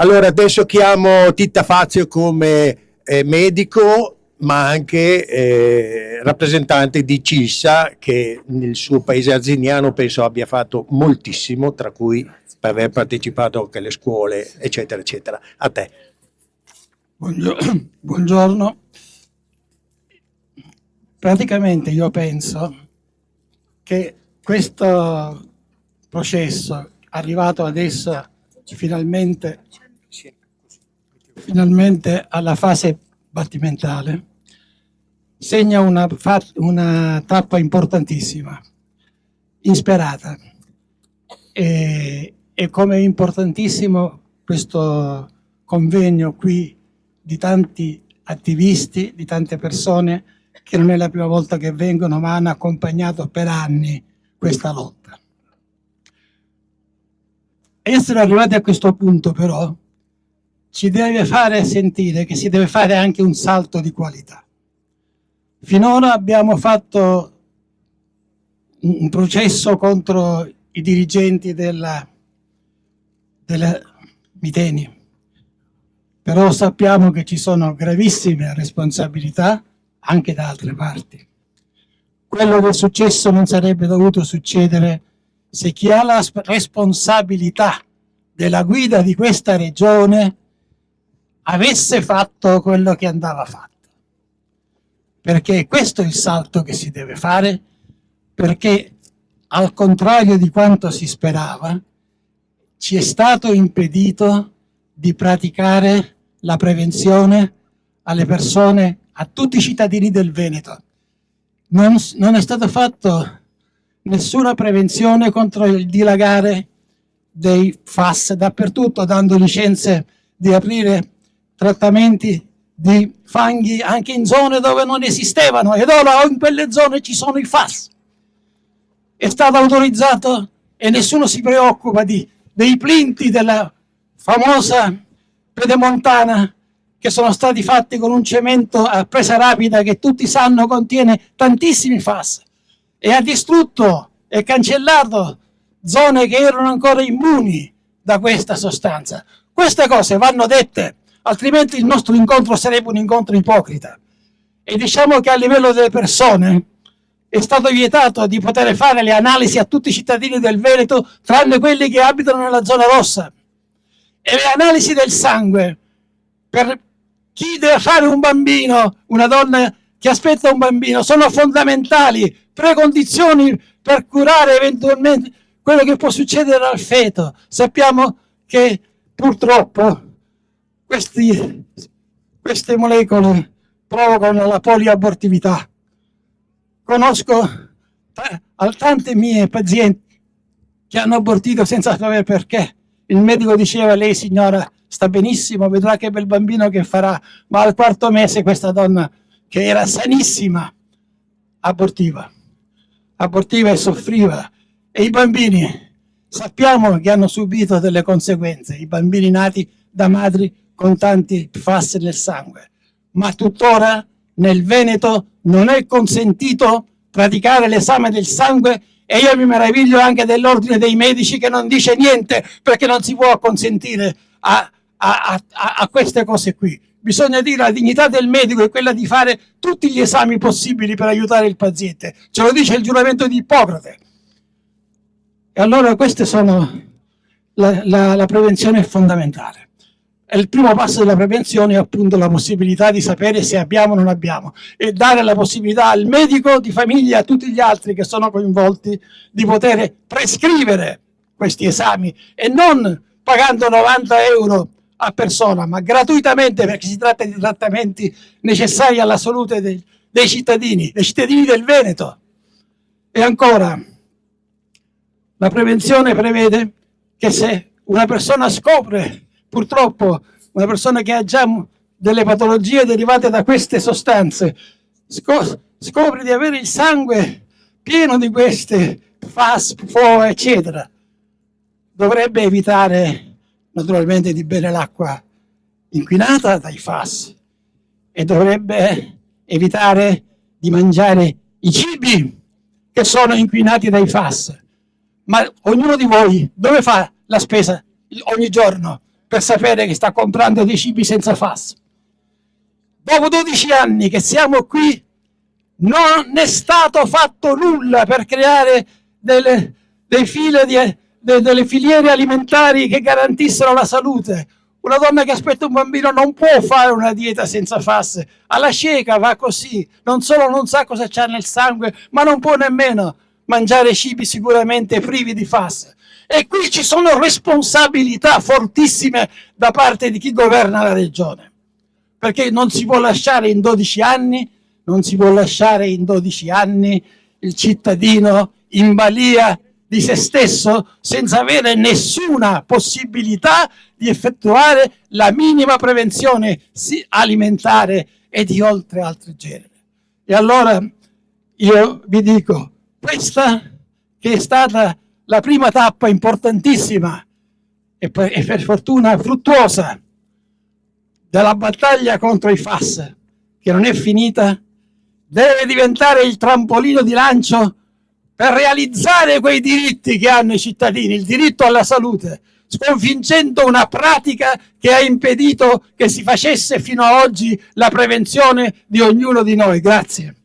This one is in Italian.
Allora, adesso chiamo Titta Fazio come medico, ma anche rappresentante di CISA, che nel suo paese arziniano penso abbia fatto moltissimo, tra cui per aver partecipato anche alle scuole, eccetera, eccetera. A te. Buongiorno. Praticamente io penso che questo processo, arrivato adesso finalmente alla fase battimentale, segna una tappa importantissima, insperata, e come importantissimo questo convegno qui di tanti attivisti, di tante persone che non è la prima volta che vengono, ma hanno accompagnato per anni questa lotta. Essere arrivati a questo punto però ci deve fare sentire che si deve fare anche un salto di qualità. Finora abbiamo fatto un processo contro i dirigenti della Miteni, però sappiamo che ci sono gravissime responsabilità anche da altre parti. Quello che è successo non sarebbe dovuto succedere se chi ha la responsabilità della guida di questa regione avesse fatto quello che andava fatto. Perché questo è il salto che si deve fare, perché al contrario di quanto si sperava, ci è stato impedito di praticare la prevenzione alle persone, a tutti i cittadini del Veneto. Non è stato fatto nessuna prevenzione contro il dilagare dei FAS dappertutto, dando licenze di aprire trattamenti di fanghi anche in zone dove non esistevano, ed ora in quelle zone ci sono i FAS. È stato autorizzato e nessuno si preoccupa dei plinti della famosa pedemontana che sono stati fatti con un cemento a presa rapida che tutti sanno contiene tantissimi FAS, e ha distrutto e cancellato zone che erano ancora immuni da questa sostanza. Queste cose vanno dette, altrimenti il nostro incontro sarebbe un incontro ipocrita. E diciamo che a livello delle persone è stato vietato di poter fare le analisi a tutti i cittadini del Veneto, tranne quelli che abitano nella zona rossa. E le analisi del sangue per chi deve fare un bambino, una donna che aspetta un bambino, sono fondamentali, precondizioni per curare eventualmente quello che può succedere al feto. Sappiamo che purtroppo queste molecole provocano la poliabortività. Conosco tante mie pazienti che hanno abortito senza sapere perché. Il medico diceva: lei signora sta benissimo, vedrà che bel bambino che farà, ma al quarto mese questa donna, che era sanissima, abortiva e soffriva. E i bambini sappiamo che hanno subito delle conseguenze, i bambini nati da madri con tanti FAS nel sangue, ma tuttora nel Veneto non è consentito praticare l'esame del sangue, e io mi meraviglio anche dell'ordine dei medici che non dice niente, perché non si può consentire a queste cose qui. Bisogna dire la dignità del medico è quella di fare tutti gli esami possibili per aiutare il paziente, ce lo dice il giuramento di Ippocrate. E allora queste sono la prevenzione è fondamentale. E il primo passo della prevenzione è appunto la possibilità di sapere se abbiamo o non abbiamo, e dare la possibilità al medico di famiglia e a tutti gli altri che sono coinvolti di poter prescrivere questi esami, e non pagando 90 euro a persona, ma gratuitamente, perché si tratta di trattamenti necessari alla salute dei cittadini del Veneto. E ancora, la prevenzione prevede che se una persona scopre, purtroppo una persona che ha già delle patologie derivate da queste sostanze, scopre di avere il sangue pieno di queste FAS, FO, eccetera, dovrebbe evitare naturalmente di bere l'acqua inquinata dai FAS, e dovrebbe evitare di mangiare i cibi che sono inquinati dai FAS. Ma ognuno di voi dove fa la spesa ogni giorno? per sapere che sta comprando dei cibi senza FAS. Dopo 12 anni che siamo qui, non è stato fatto nulla per creare delle filiere alimentari che garantissero la salute. Una donna che aspetta un bambino non può fare una dieta senza FAS. Alla cieca va così, non solo non sa cosa c'ha nel sangue, ma non può nemmeno mangiare cibi sicuramente privi di FAS. E qui ci sono responsabilità fortissime da parte di chi governa la regione, perché non si può lasciare in 12 anni, il cittadino in balia di se stesso senza avere nessuna possibilità di effettuare la minima prevenzione alimentare e di altri generi. E allora io vi dico, questa che è stata la prima tappa importantissima e per fortuna fruttuosa della battaglia contro i FAS, che non è finita, deve diventare il trampolino di lancio per realizzare quei diritti che hanno i cittadini, il diritto alla salute, sconfiggendo una pratica che ha impedito che si facesse fino ad oggi la prevenzione di ognuno di noi. Grazie.